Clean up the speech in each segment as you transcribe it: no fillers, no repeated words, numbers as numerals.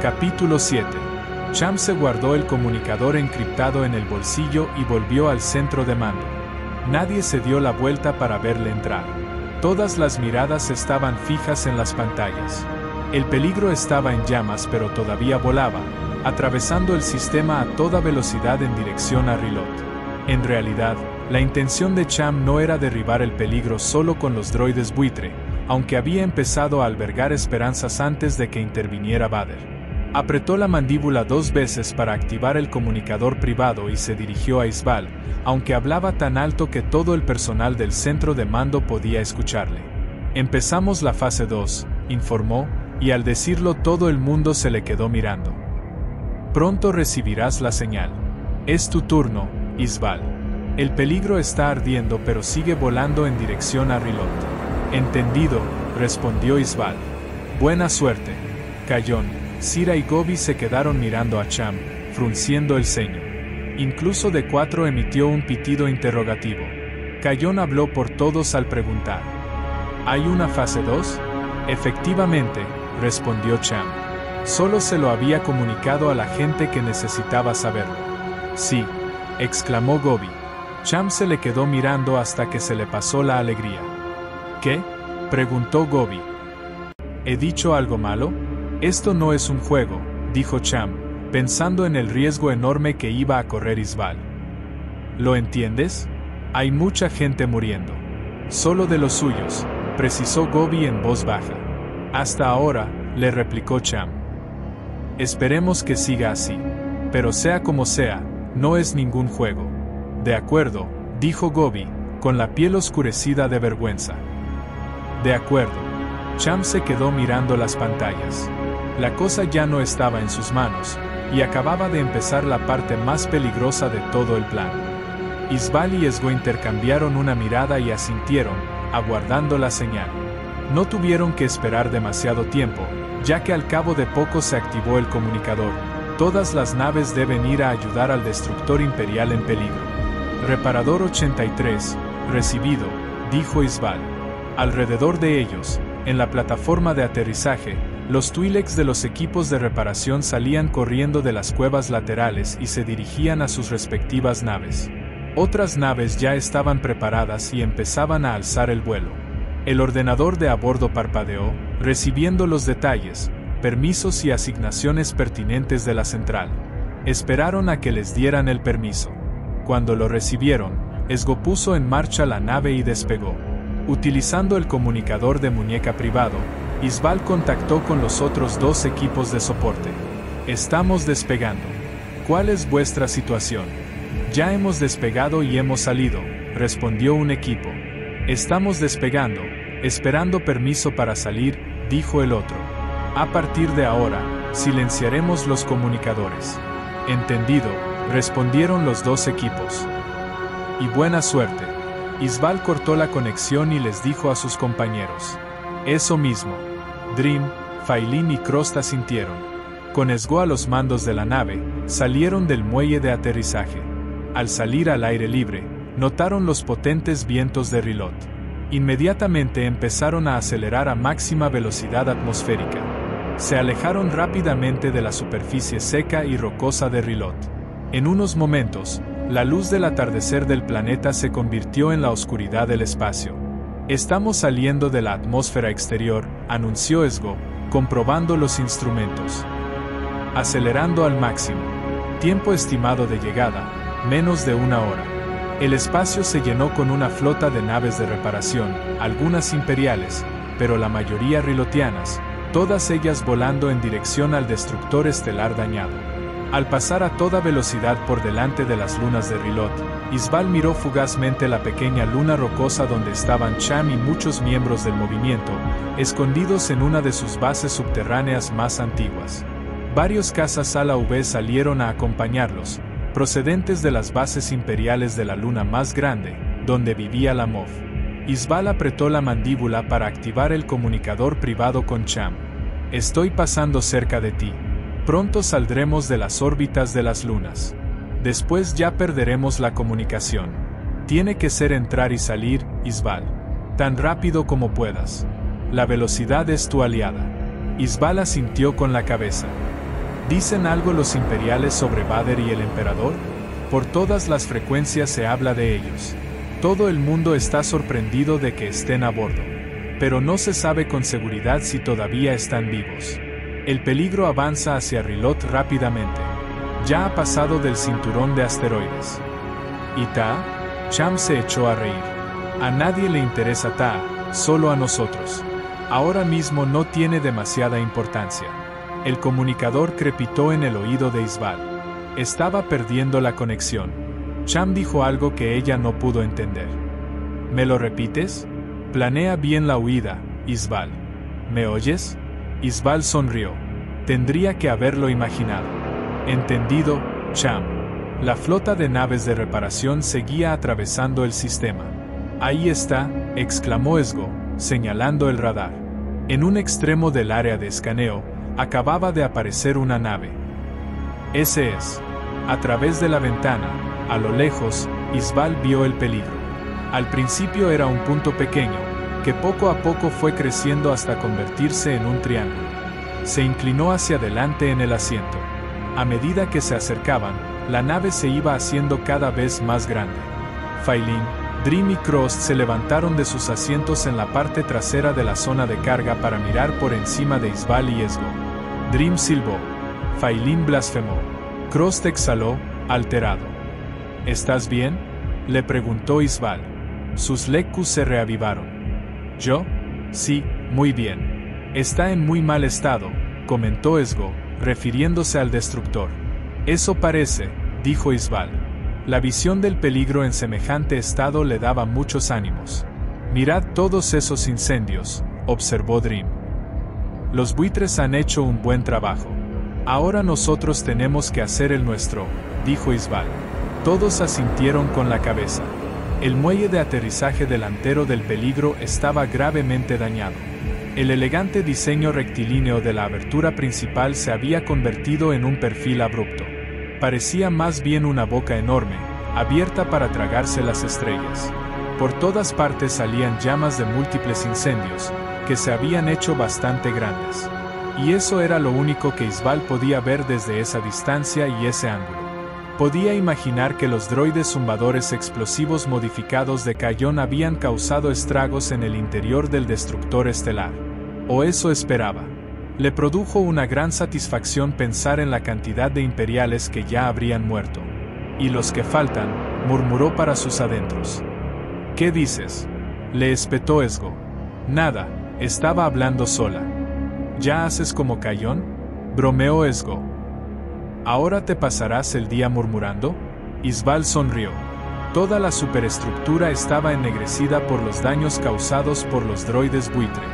Capítulo 7. Cham se guardó el comunicador encriptado en el bolsillo y volvió al centro de mando. Nadie se dio la vuelta para verle entrar. Todas las miradas estaban fijas en las pantallas. El peligro estaba en llamas, pero todavía volaba, atravesando el sistema a toda velocidad en dirección a Rilot. En realidad, la intención de Cham no era derribar el peligro solo con los droides buitre, aunque había empezado a albergar esperanzas antes de que interviniera Vader. Apretó la mandíbula 2 veces para activar el comunicador privado y se dirigió a Isbal, aunque hablaba tan alto que todo el personal del centro de mando podía escucharle. Empezamos la fase 2, informó, y al decirlo todo el mundo se le quedó mirando. Pronto recibirás la señal. Es tu turno, Isbal. El peligro está ardiendo pero sigue volando en dirección a Rilot. Entendido, respondió Isbal. Buena suerte. Cayón, Sira y Gobi se quedaron mirando a Cham, frunciendo el ceño. Incluso D4 emitió un pitido interrogativo. Cayón habló por todos al preguntar. ¿Hay una fase 2? Efectivamente, respondió Cham. Solo se lo había comunicado a la gente que necesitaba saberlo. Sí, exclamó Gobi. Cham se le quedó mirando hasta que se le pasó la alegría. ¿Qué? Preguntó Gobi. ¿He dicho algo malo? Esto no es un juego, dijo Cham, pensando en el riesgo enorme que iba a correr Isbal. ¿Lo entiendes? Hay mucha gente muriendo. Solo de los suyos, precisó Gobi en voz baja. Hasta ahora, le replicó Cham. Esperemos que siga así. Pero sea como sea, no es ningún juego. De acuerdo, dijo Gobi, con la piel oscurecida de vergüenza. De acuerdo. Cham se quedó mirando las pantallas. La cosa ya no estaba en sus manos, y acababa de empezar la parte más peligrosa de todo el plan. Isbal y Esgo intercambiaron una mirada y asintieron, aguardando la señal. No tuvieron que esperar demasiado tiempo, ya que al cabo de poco se activó el comunicador. Todas las naves deben ir a ayudar al destructor imperial en peligro. Reparador 83, recibido, dijo Isbal. Alrededor de ellos, en la plataforma de aterrizaje, los Twi'leks de los equipos de reparación salían corriendo de las cuevas laterales y se dirigían a sus respectivas naves. Otras naves ya estaban preparadas y empezaban a alzar el vuelo. El ordenador de a bordo parpadeó, recibiendo los detalles, permisos y asignaciones pertinentes de la central. Esperaron a que les dieran el permiso. Cuando lo recibieron, Esgo puso en marcha la nave y despegó. Utilizando el comunicador de muñeca privado, Isbal contactó con los otros 2 equipos de soporte. Estamos despegando. ¿Cuál es vuestra situación? Ya hemos despegado y hemos salido, respondió un equipo. Estamos despegando, esperando permiso para salir, dijo el otro. A partir de ahora, silenciaremos los comunicadores. Entendido, respondieron los 2 equipos. Y buena suerte. Isbal cortó la conexión y les dijo a sus compañeros. Eso mismo. Dream, Failin y Krost sintieron. Con Esgo a los mandos de la nave, salieron del muelle de aterrizaje. Al salir al aire libre, notaron los potentes vientos de Rilot. Inmediatamente empezaron a acelerar a máxima velocidad atmosférica. Se alejaron rápidamente de la superficie seca y rocosa de Rilot. En unos momentos, la luz del atardecer del planeta se convirtió en la oscuridad del espacio. Estamos saliendo de la atmósfera exterior, anunció Esgo, comprobando los instrumentos. Acelerando al máximo. Tiempo estimado de llegada, menos de 1 hora. El espacio se llenó con una flota de naves de reparación, algunas imperiales, pero la mayoría rilotianas, todas ellas volando en dirección al destructor estelar dañado. Al pasar a toda velocidad por delante de las lunas de Rilot, Isbal miró fugazmente la pequeña luna rocosa donde estaban Cham y muchos miembros del movimiento, escondidos en una de sus bases subterráneas más antiguas. Varios cazas ala V salieron a acompañarlos, procedentes de las bases imperiales de la luna más grande, donde vivía la MOF. Isbal apretó la mandíbula para activar el comunicador privado con Cham. Estoy pasando cerca de ti. Pronto saldremos de las órbitas de las lunas. Después ya perderemos la comunicación. Tiene que ser entrar y salir, Isbal. Tan rápido como puedas. La velocidad es tu aliada. Isbal asintió con la cabeza. ¿Dicen algo los imperiales sobre Vader y el emperador? Por todas las frecuencias se habla de ellos. Todo el mundo está sorprendido de que estén a bordo. Pero no se sabe con seguridad si todavía están vivos. El peligro avanza hacia Rilot rápidamente. Ya ha pasado del cinturón de asteroides. ¿Y Ta? Cham se echó a reír. A nadie le interesa Ta, solo a nosotros. Ahora mismo no tiene demasiada importancia. El comunicador crepitó en el oído de Isval. Estaba perdiendo la conexión. Cham dijo algo que ella no pudo entender. ¿Me lo repites? Planea bien la huida, Isval. ¿Me oyes? Isval sonrió. Tendría que haberlo imaginado. Entendido, Cham. La flota de naves de reparación seguía atravesando el sistema. Ahí está, exclamó Esgo, señalando el radar. En un extremo del área de escaneo, acababa de aparecer una nave. Ese es. A través de la ventana, a lo lejos, Isval vio el peligro. Al principio era un punto pequeño, que poco a poco fue creciendo hasta convertirse en un triángulo. Se inclinó hacia adelante en el asiento. A medida que se acercaban, la nave se iba haciendo cada vez más grande. Failin, Dream y Cross se levantaron de sus asientos en la parte trasera de la zona de carga para mirar por encima de Isval y Esgo. Dream silbó. Failin blasfemó. Cross exhaló, alterado. ¿Estás bien?, le preguntó Isval. Sus lecus se reavivaron. ¿Yo? Sí, muy bien. Está en muy mal estado, comentó Esgo, refiriéndose al destructor. Eso parece, dijo Isval. La visión del peligro en semejante estado le daba muchos ánimos. Mirad todos esos incendios, observó Dream. Los buitres han hecho un buen trabajo. Ahora nosotros tenemos que hacer el nuestro, dijo Isval. Todos asintieron con la cabeza. El muelle de aterrizaje delantero del peligro estaba gravemente dañado. El elegante diseño rectilíneo de la abertura principal se había convertido en un perfil abrupto. Parecía más bien una boca enorme, abierta para tragarse las estrellas. Por todas partes salían llamas de múltiples incendios, que se habían hecho bastante grandes. Y eso era lo único que Isval podía ver desde esa distancia y ese ángulo. Podía imaginar que los droides zumbadores explosivos modificados de Cayón habían causado estragos en el interior del destructor estelar. O eso esperaba. Le produjo una gran satisfacción pensar en la cantidad de imperiales que ya habrían muerto. Y los que faltan, murmuró para sus adentros. ¿Qué dices?, le espetó Esgo. Nada, estaba hablando sola. ¿Ya haces como Cayón?, bromeó Esgo. ¿Ahora te pasarás el día murmurando? Isval sonrió. Toda la superestructura estaba ennegrecida por los daños causados por los droides buitre.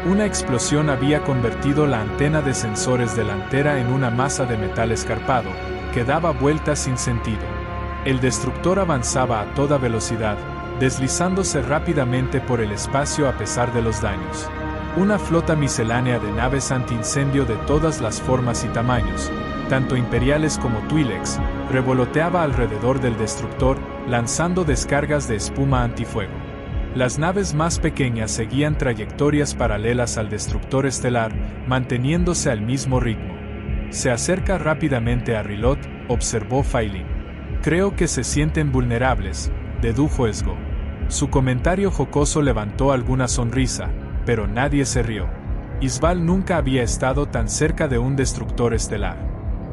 Una explosión había convertido la antena de sensores delantera en una masa de metal escarpado, que daba vueltas sin sentido. El destructor avanzaba a toda velocidad, deslizándose rápidamente por el espacio a pesar de los daños. Una flota miscelánea de naves antiincendio de todas las formas y tamaños, tanto imperiales como Twi'leks, revoloteaba alrededor del destructor, lanzando descargas de espuma antifuego. Las naves más pequeñas seguían trayectorias paralelas al destructor estelar, manteniéndose al mismo ritmo. Se acerca rápidamente a Rilot, observó Failin. Creo que se sienten vulnerables, dedujo Esgo. Su comentario jocoso levantó alguna sonrisa, pero nadie se rió. Isval nunca había estado tan cerca de un destructor estelar.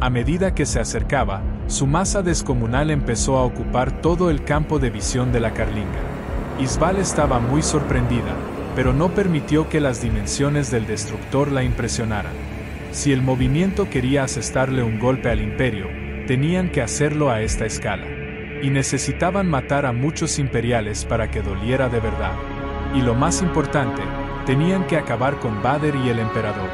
A medida que se acercaba, su masa descomunal empezó a ocupar todo el campo de visión de la carlinga. Isval estaba muy sorprendida, pero no permitió que las dimensiones del destructor la impresionaran. Si el movimiento quería asestarle un golpe al imperio, tenían que hacerlo a esta escala. Y necesitaban matar a muchos imperiales para que doliera de verdad. Y lo más importante, tenían que acabar con Vader y el emperador.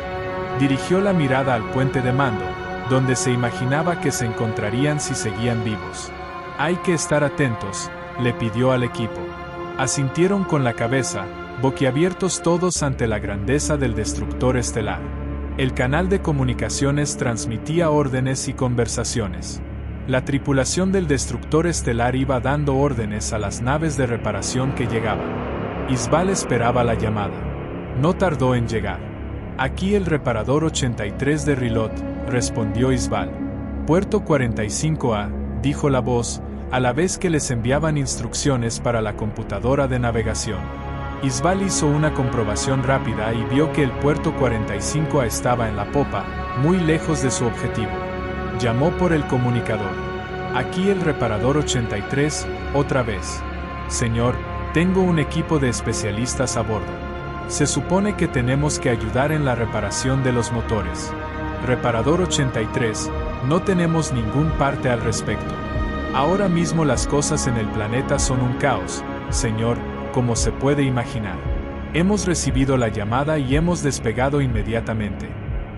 Dirigió la mirada al puente de mando, donde se imaginaba que se encontrarían si seguían vivos. Hay que estar atentos, le pidió al equipo. Asintieron con la cabeza, boquiabiertos todos ante la grandeza del destructor estelar. El canal de comunicaciones transmitía órdenes y conversaciones. La tripulación del destructor estelar iba dando órdenes a las naves de reparación que llegaban. Isval esperaba la llamada. No tardó en llegar. Aquí el reparador 83 de Rilot, respondió Isbal. Puerto 45A, dijo la voz, a la vez que les enviaban instrucciones para la computadora de navegación. Isbal hizo una comprobación rápida y vio que el puerto 45A estaba en la popa, muy lejos de su objetivo. Llamó por el comunicador. Aquí el reparador 83, otra vez. Señor, tengo un equipo de especialistas a bordo. Se supone que tenemos que ayudar en la reparación de los motores. Reparador 83, no tenemos ningún parte al respecto. Ahora mismo las cosas en el planeta son un caos, señor, como se puede imaginar. Hemos recibido la llamada y hemos despegado inmediatamente.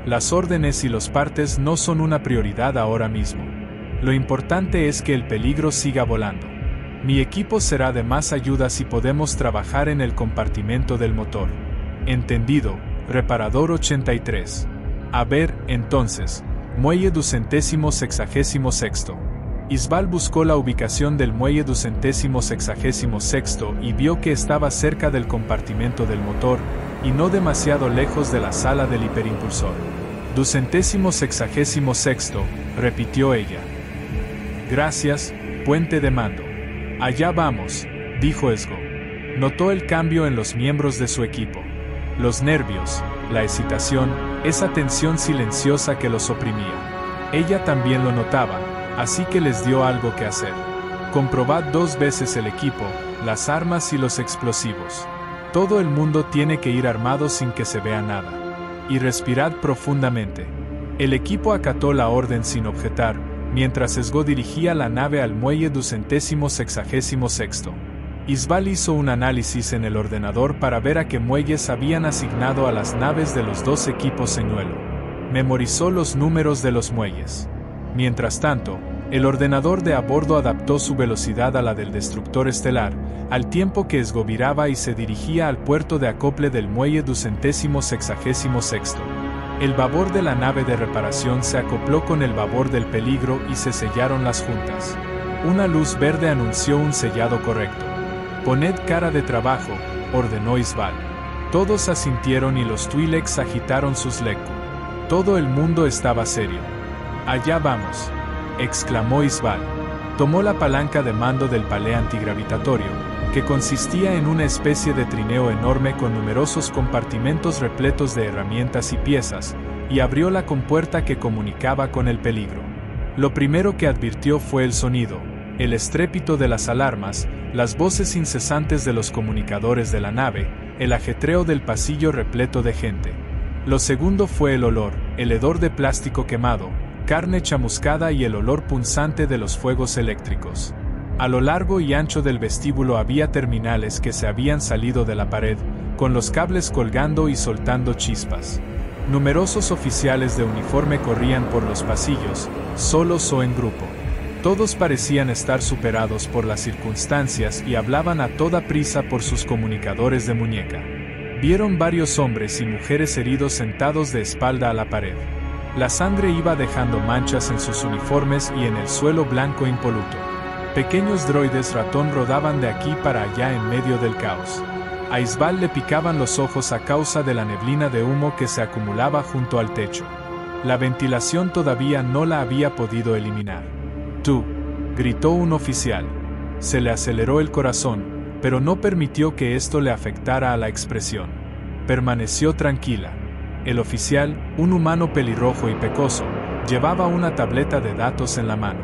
Las órdenes y los partes no son una prioridad ahora mismo. Lo importante es que el peligro siga volando. Mi equipo será de más ayuda si podemos trabajar en el compartimento del motor. Entendido, reparador 83. A ver, entonces, muelle 266. Isbal buscó la ubicación del muelle 266 y vio que estaba cerca del compartimento del motor, y no demasiado lejos de la sala del hiperimpulsor. 266, repitió ella. Gracias, puente de mando. Allá vamos, dijo Esgo. Notó el cambio en los miembros de su equipo. Los nervios, la excitación, esa tensión silenciosa que los oprimía. Ella también lo notaba, así que les dio algo que hacer. Comprobad 2 veces el equipo, las armas y los explosivos. Todo el mundo tiene que ir armado sin que se vea nada. Y respirad profundamente. El equipo acató la orden sin objetar, mientras Esgo dirigía la nave al muelle 266. Isbal hizo un análisis en el ordenador para ver a qué muelles habían asignado a las naves de los 2 equipos señuelo. Memorizó los números de los muelles. Mientras tanto, el ordenador de a bordo adaptó su velocidad a la del destructor estelar, al tiempo que Esgo viraba y se dirigía al puerto de acople del muelle 266. El babor de la nave de reparación se acopló con el babor del peligro y se sellaron las juntas. Una luz verde anunció un sellado correcto. Poned cara de trabajo, ordenó Isbal. Todos asintieron y los Twi'leks agitaron sus lekku. Todo el mundo estaba serio. Allá vamos, exclamó Isbal. Tomó la palanca de mando del palé antigravitatorio, que consistía en una especie de trineo enorme con numerosos compartimentos repletos de herramientas y piezas, y abrió la compuerta que comunicaba con el peligro. Lo primero que advirtió fue el sonido, el estrépito de las alarmas, las voces incesantes de los comunicadores de la nave, el ajetreo del pasillo repleto de gente. Lo segundo fue el olor, el hedor de plástico quemado, carne chamuscada y el olor punzante de los fuegos eléctricos. A lo largo y ancho del vestíbulo había terminales que se habían salido de la pared, con los cables colgando y soltando chispas. Numerosos oficiales de uniforme corrían por los pasillos, solos o en grupo. Todos parecían estar superados por las circunstancias y hablaban a toda prisa por sus comunicadores de muñeca. Vieron varios hombres y mujeres heridos sentados de espalda a la pared. La sangre iba dejando manchas en sus uniformes y en el suelo blanco impoluto. Pequeños droides ratón rodaban de aquí para allá en medio del caos. A Isbal le picaban los ojos a causa de la neblina de humo que se acumulaba junto al techo. La ventilación todavía no la había podido eliminar. «Tú», gritó un oficial. Se le aceleró el corazón, pero no permitió que esto le afectara a la expresión. Permaneció tranquila. El oficial, un humano pelirrojo y pecoso, llevaba una tableta de datos en la mano.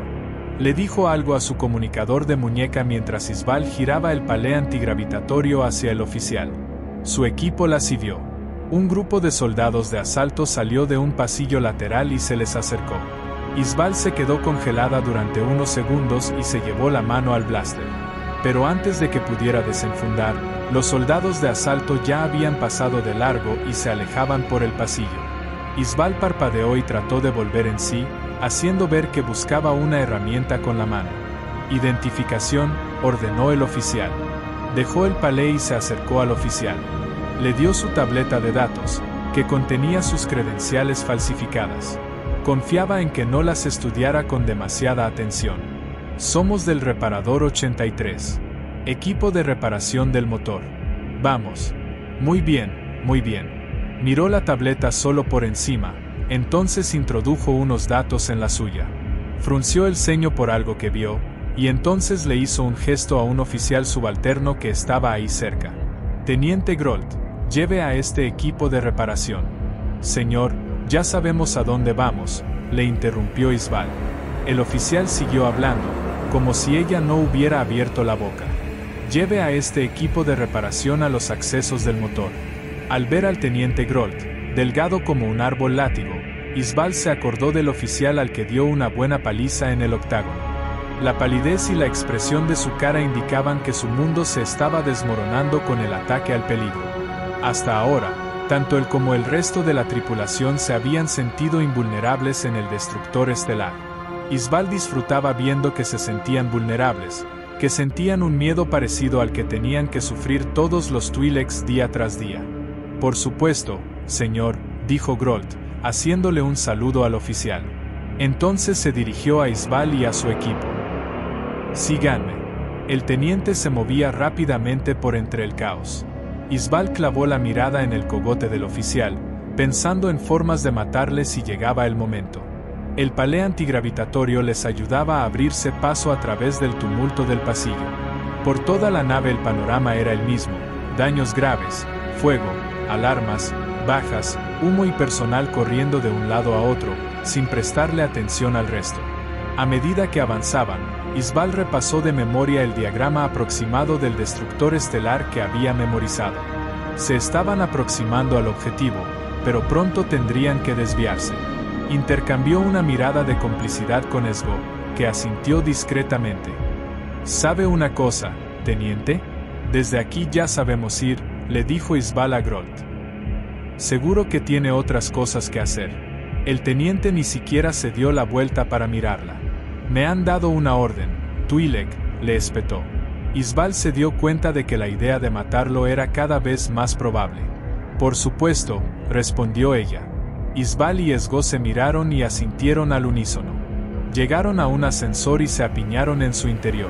Le dijo algo a su comunicador de muñeca mientras Isbal giraba el palé antigravitatorio hacia el oficial. Su equipo la siguió. Un grupo de soldados de asalto salió de un pasillo lateral y se les acercó. Isbal se quedó congelada durante unos segundos y se llevó la mano al blaster. Pero antes de que pudiera desenfundar, los soldados de asalto ya habían pasado de largo y se alejaban por el pasillo. Isbal parpadeó y trató de volver en sí, haciendo ver que buscaba una herramienta con la mano. «Identificación», ordenó el oficial. Dejó el palé y se acercó al oficial. Le dio su tableta de datos, que contenía sus credenciales falsificadas. Confiaba en que no las estudiara con demasiada atención. «Somos del reparador 83. Equipo de reparación del motor. Vamos». «Muy bien, muy bien». Miró la tableta solo por encima, Entonces introdujo unos datos en la suya. Frunció el ceño por algo que vio, y entonces le hizo un gesto a un oficial subalterno que estaba ahí cerca. Teniente Grolt, lleve a este equipo de reparación. Señor, ya sabemos a dónde vamos, le interrumpió Isval. El oficial siguió hablando, como si ella no hubiera abierto la boca. Lleve a este equipo de reparación a los accesos del motor. Al ver al teniente Grolt, delgado como un árbol látigo, Isval se acordó del oficial al que dio una buena paliza en el octágono. La palidez y la expresión de su cara indicaban que su mundo se estaba desmoronando con el ataque al peligro. Hasta ahora, tanto él como el resto de la tripulación se habían sentido invulnerables en el destructor estelar. Isval disfrutaba viendo que se sentían vulnerables, que sentían un miedo parecido al que tenían que sufrir todos los Twi'leks día tras día. Por supuesto, señor, dijo Grolt, haciéndole un saludo al oficial. Entonces se dirigió a Isval y a su equipo. Síganme. El teniente se movía rápidamente por entre el caos. Isval clavó la mirada en el cogote del oficial, pensando en formas de matarle si llegaba el momento. El palé antigravitatorio les ayudaba a abrirse paso a través del tumulto del pasillo. Por toda la nave el panorama era el mismo: daños graves, fuego, alarmas, bajas, humo y personal corriendo de un lado a otro, sin prestarle atención al resto. A medida que avanzaban, Isval repasó de memoria el diagrama aproximado del destructor estelar que había memorizado. Se estaban aproximando al objetivo, pero pronto tendrían que desviarse. Intercambió una mirada de complicidad con Esgo, que asintió discretamente. ¿Sabe una cosa, teniente? Desde aquí ya sabemos ir, le dijo Isval a Grolt. Seguro que tiene otras cosas que hacer. El teniente ni siquiera se dio la vuelta para mirarla. Me han dado una orden, Twi'lek, le espetó. Isval se dio cuenta de que la idea de matarlo era cada vez más probable. Por supuesto, respondió ella. Isval y Esgo se miraron y asintieron al unísono. Llegaron a un ascensor y se apiñaron en su interior.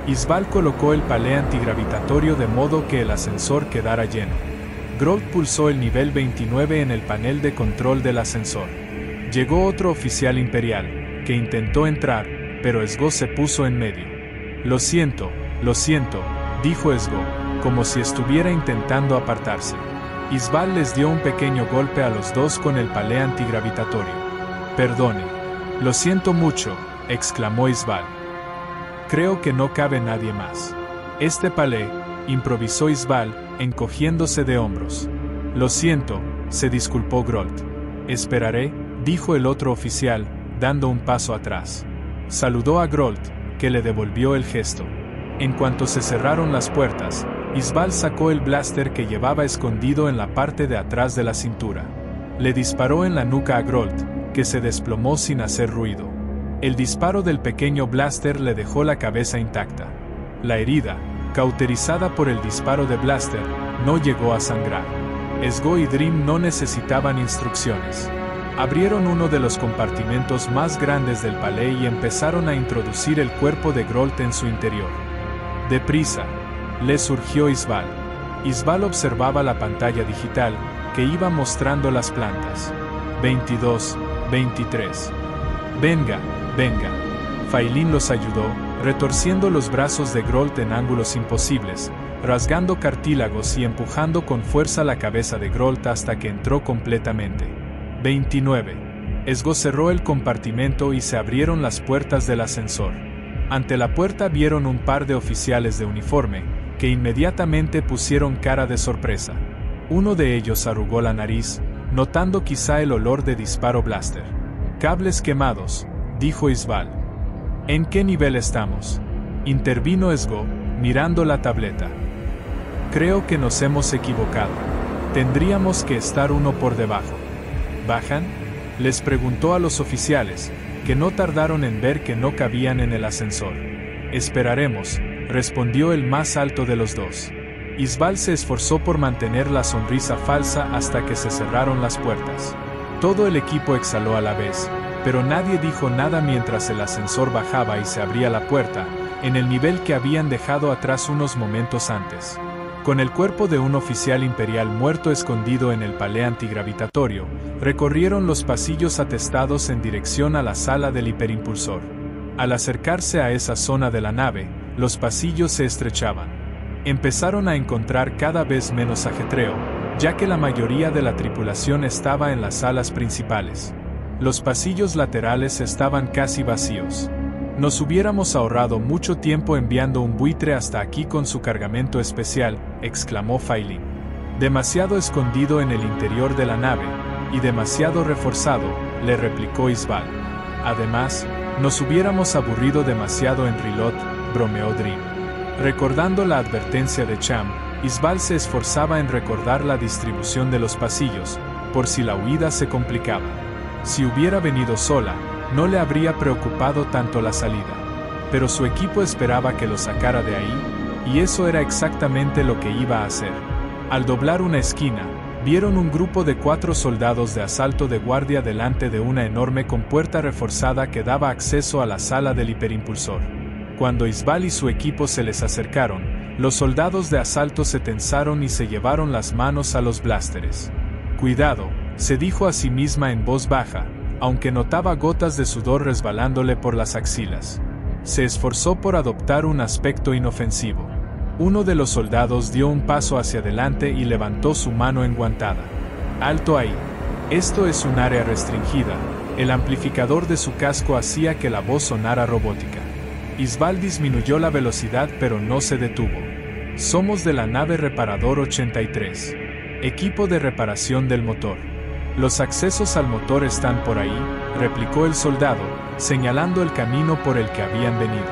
Isval colocó el palé antigravitatorio de modo que el ascensor quedara lleno. Grolt pulsó el nivel 29 en el panel de control del ascensor. Llegó otro oficial imperial, que intentó entrar, pero Esgo se puso en medio. Lo siento, dijo Esgo, como si estuviera intentando apartarse. Isval les dio un pequeño golpe a los dos con el palé antigravitatorio. Perdone. Lo siento mucho, exclamó Isval. Creo que no cabe nadie más. Este palé, improvisó Isval, encogiéndose de hombros. Lo siento, se disculpó Grolt. Esperaré, dijo el otro oficial, dando un paso atrás. Saludó a Grolt, que le devolvió el gesto. En cuanto se cerraron las puertas, Isval sacó el blaster que llevaba escondido en la parte de atrás de la cintura. Le disparó en la nuca a Grolt, que se desplomó sin hacer ruido. El disparo del pequeño blaster le dejó la cabeza intacta. La herida, cauterizada por el disparo de blaster, no llegó a sangrar. Esgo y Dream no necesitaban instrucciones. Abrieron uno de los compartimentos más grandes del palé y empezaron a introducir el cuerpo de Grolt en su interior. Deprisa, le surgió Isval. Isval observaba la pantalla digital, que iba mostrando las plantas. 22, 23. Venga. Failín los ayudó, retorciendo los brazos de Grolt en ángulos imposibles, rasgando cartílagos y empujando con fuerza la cabeza de Grolt hasta que entró completamente. 29. Esgo cerró el compartimento y se abrieron las puertas del ascensor. Ante la puerta vieron un par de oficiales de uniforme, que inmediatamente pusieron cara de sorpresa. Uno de ellos arrugó la nariz, notando quizá el olor de disparo blaster. Cables quemados, dijo Isval. ¿En qué nivel estamos? Intervino Esgo, mirando la tableta. Creo que nos hemos equivocado. Tendríamos que estar uno por debajo. ¿Bajan? Les preguntó a los oficiales, que no tardaron en ver que no cabían en el ascensor. Esperaremos, respondió el más alto de los dos. Isval se esforzó por mantener la sonrisa falsa hasta que se cerraron las puertas. Todo el equipo exhaló a la vez, pero nadie dijo nada mientras el ascensor bajaba y se abría la puerta, en el nivel que habían dejado atrás unos momentos antes. Con el cuerpo de un oficial imperial muerto escondido en el palé antigravitatorio, recorrieron los pasillos atestados en dirección a la sala del hiperimpulsor. Al acercarse a esa zona de la nave, los pasillos se estrechaban. Empezaron a encontrar cada vez menos ajetreo, ya que la mayoría de la tripulación estaba en las salas principales. Los pasillos laterales estaban casi vacíos. Nos hubiéramos ahorrado mucho tiempo enviando un buitre hasta aquí con su cargamento especial, exclamó Failin. Demasiado escondido en el interior de la nave, y demasiado reforzado, le replicó Isval. Además, nos hubiéramos aburrido demasiado en Rilot, bromeó Dream. Recordando la advertencia de Cham, Isval se esforzaba en recordar la distribución de los pasillos, por si la huida se complicaba. Si hubiera venido sola, no le habría preocupado tanto la salida. Pero su equipo esperaba que lo sacara de ahí, y eso era exactamente lo que iba a hacer. Al doblar una esquina, vieron un grupo de 4 soldados de asalto de guardia delante de una enorme compuerta reforzada que daba acceso a la sala del hiperimpulsor. Cuando Isval y su equipo se les acercaron, los soldados de asalto se tensaron y se llevaron las manos a los blásteres. «Cuidado», se dijo a sí misma en voz baja, aunque notaba gotas de sudor resbalándole por las axilas. Se esforzó por adoptar un aspecto inofensivo. Uno de los soldados dio un paso hacia adelante y levantó su mano enguantada. «Alto ahí. Esto es un área restringida». El amplificador de su casco hacía que la voz sonara robótica. Isval disminuyó la velocidad pero no se detuvo. «Somos de la nave Reparador 83. Equipo de reparación del motor. Los accesos al motor están por ahí», replicó el soldado, señalando el camino por el que habían venido.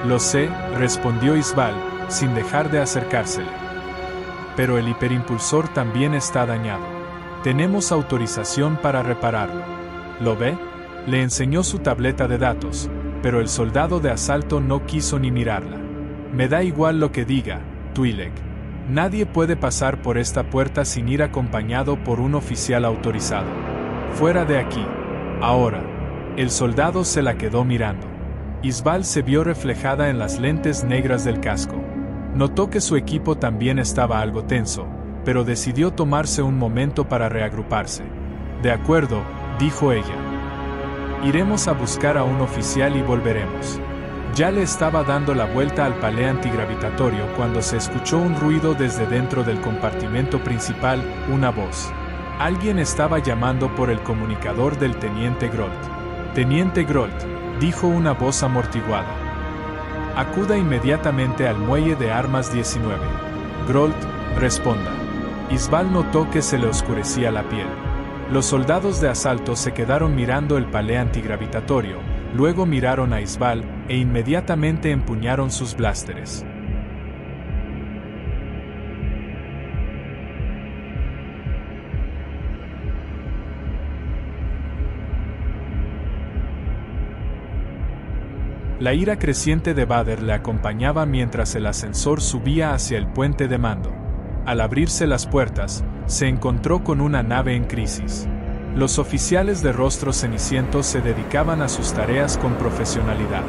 «Lo sé», respondió Isval, sin dejar de acercársele. «Pero el hiperimpulsor también está dañado. Tenemos autorización para repararlo. ¿Lo ve?». Le enseñó su tableta de datos, pero el soldado de asalto no quiso ni mirarla. «Me da igual lo que diga, Twi'lek. Nadie puede pasar por esta puerta sin ir acompañado por un oficial autorizado. Fuera de aquí. Ahora». El soldado se la quedó mirando. Isval se vio reflejada en las lentes negras del casco. Notó que su equipo también estaba algo tenso, pero decidió tomarse un momento para reagruparse. «De acuerdo», dijo ella. «Iremos a buscar a un oficial y volveremos». Ya le estaba dando la vuelta al palé antigravitatorio cuando se escuchó un ruido desde dentro del compartimento principal, una voz. Alguien estaba llamando por el comunicador del Teniente Grolt. «Teniente Grolt», dijo una voz amortiguada. «Acuda inmediatamente al muelle de armas 19. Grolt, responda». Isval notó que se le oscurecía la piel. Los soldados de asalto se quedaron mirando el palé antigravitatorio, luego miraron a Isval e inmediatamente empuñaron sus blásteres. La ira creciente de Vader le acompañaba mientras el ascensor subía hacia el puente de mando. Al abrirse las puertas, se encontró con una nave en crisis. Los oficiales de rostros cenicientos se dedicaban a sus tareas con profesionalidad.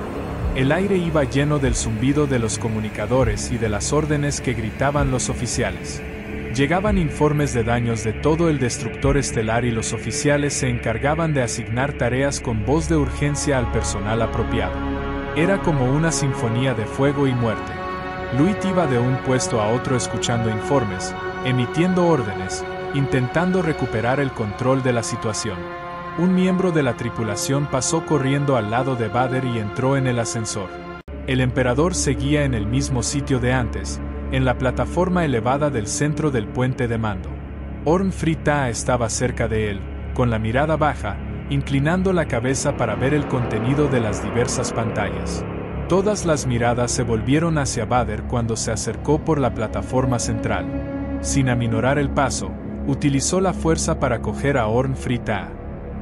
El aire iba lleno del zumbido de los comunicadores y de las órdenes que gritaban los oficiales. Llegaban informes de daños de todo el destructor estelar y los oficiales se encargaban de asignar tareas con voz de urgencia al personal apropiado. Era como una sinfonía de fuego y muerte. Luit iba de un puesto a otro escuchando informes, emitiendo órdenes, intentando recuperar el control de la situación. Un miembro de la tripulación pasó corriendo al lado de Vader y entró en el ascensor. El emperador seguía en el mismo sitio de antes, en la plataforma elevada del centro del puente de mando. Orn Free Taa estaba cerca de él, con la mirada baja, inclinando la cabeza para ver el contenido de las diversas pantallas. Todas las miradas se volvieron hacia Vader cuando se acercó por la plataforma central. Sin aminorar el paso, utilizó la fuerza para coger a Orn Free Taa.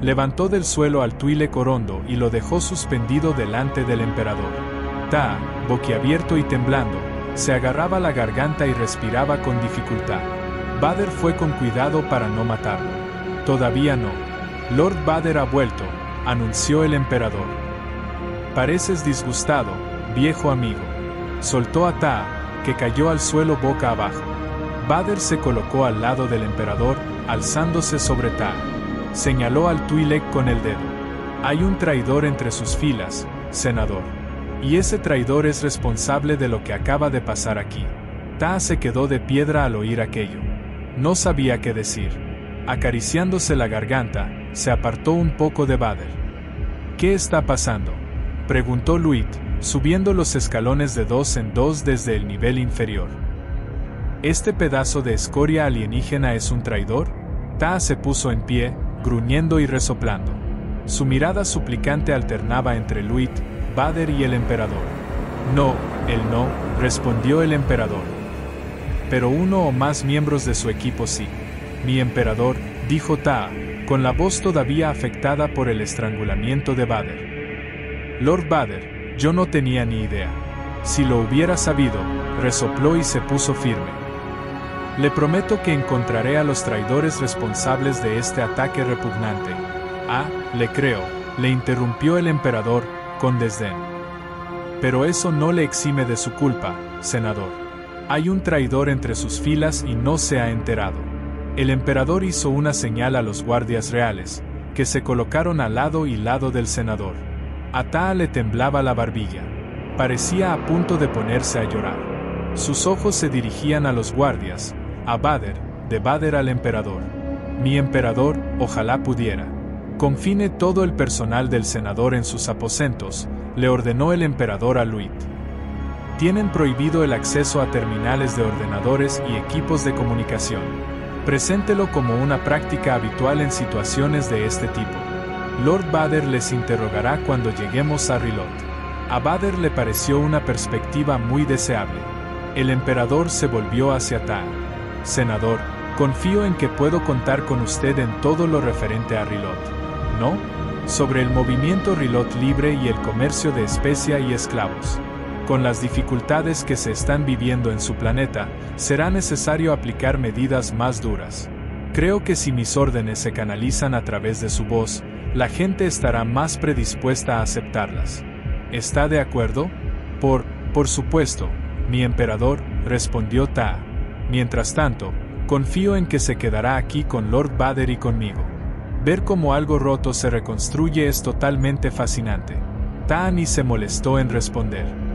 Levantó del suelo al Twi'lek Orondo y lo dejó suspendido delante del emperador. Taa, boquiabierto y temblando, se agarraba la garganta y respiraba con dificultad. Vader fue con cuidado para no matarlo. «Todavía no. Lord Vader ha vuelto», anunció el emperador. «Pareces disgustado, viejo amigo». Soltó a Taa, que cayó al suelo boca abajo. Vader se colocó al lado del emperador, alzándose sobre Taa. Señaló al Twi'lek con el dedo. Hay un traidor entre sus filas, senador. Y ese traidor es responsable de lo que acaba de pasar aquí. Taa se quedó de piedra al oír aquello. No sabía qué decir. Acariciándose la garganta, se apartó un poco de Vader. ¿Qué está pasando?, preguntó Luit, subiendo los escalones de 2 en 2 desde el nivel inferior. ¿Este pedazo de escoria alienígena es un traidor? Taa se puso en pie, gruñendo y resoplando. Su mirada suplicante alternaba entre Luit, Vader y el emperador. No, él no, respondió el emperador. Pero uno o más miembros de su equipo sí. Mi emperador, dijo Taa, con la voz todavía afectada por el estrangulamiento de Vader. Lord Vader, yo no tenía ni idea. Si lo hubiera sabido, resopló y se puso firme. Le prometo que encontraré a los traidores responsables de este ataque repugnante. Ah, le creo, le interrumpió el emperador, con desdén. Pero eso no le exime de su culpa, senador. Hay un traidor entre sus filas y no se ha enterado. El emperador hizo una señal a los guardias reales, que se colocaron al lado y lado del senador. A Taa le temblaba la barbilla. Parecía a punto de ponerse a llorar. Sus ojos se dirigían a los guardias, a Vader, de Vader al emperador. Mi emperador, ojalá pudiera. Confine todo el personal del senador en sus aposentos, le ordenó el emperador a Luit. Tienen prohibido el acceso a terminales de ordenadores y equipos de comunicación. Preséntelo como una práctica habitual en situaciones de este tipo. Lord Vader les interrogará cuando lleguemos a Rilot. A Vader le pareció una perspectiva muy deseable. El emperador se volvió hacia Taa. Senador, confío en que puedo contar con usted en todo lo referente a Rilot. ¿No? Sobre el movimiento Rilot libre y el comercio de especia y esclavos. Con las dificultades que se están viviendo en su planeta, será necesario aplicar medidas más duras. Creo que si mis órdenes se canalizan a través de su voz, la gente estará más predispuesta a aceptarlas. ¿Está de acuerdo? Por supuesto, mi emperador, respondió Taa. Mientras tanto, confío en que se quedará aquí con Lord Vader y conmigo. Ver cómo algo roto se reconstruye es totalmente fascinante. Taa ni se molestó en responder.